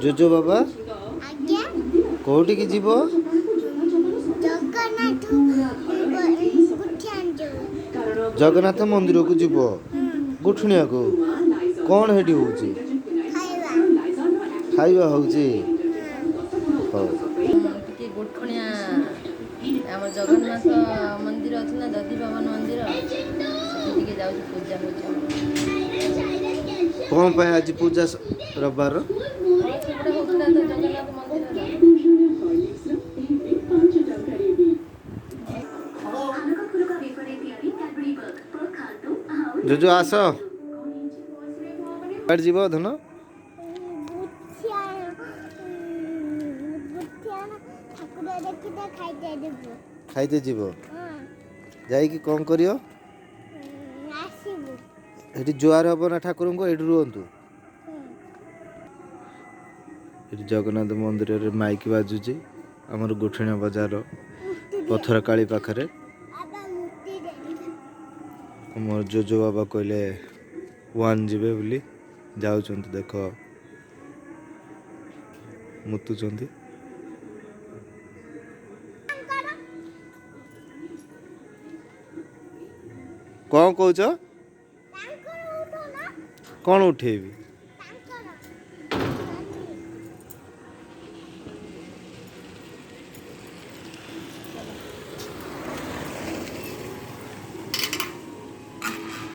जोजो बाबा आज्ञा कोठी जीव जगन्नाथ गुठियान जो जगन्नाथ मंदिर को जीव गुठुनिया को कौन हेटी होउची खाइबा खाइबा होउची ଟିକେ ଗୋଠଣିଆ ଆମ ଜଗନ୍ନାଥ ମନ୍ଦିର ଅଛି ନା ଦଧି ଭବନ ମନ୍ଦିର ସେଠି ଟିକେ ଯାଉଛି ପୂଜା ହେଉଛି कौन पे आज पूजा रविवार ସେପଟେ ହଉଥିଲା ତ ଜଗନ୍ନାଥ ମନ୍ଦିରର जोजो आस जीव धन खाइते जीव जाइकी कौन करियो एठी जुआर हब ना ठाकुर को एठी रुहंतु एठी जगन्नाथ मंदिर रे माइक बाजुची हमर गुठिया बाजार पथर काली पाखरे मोर जोजो बाबा कहले वन जीवे बोली जाउछंती देख मुतुछंती कौन कौच कौन उठेबी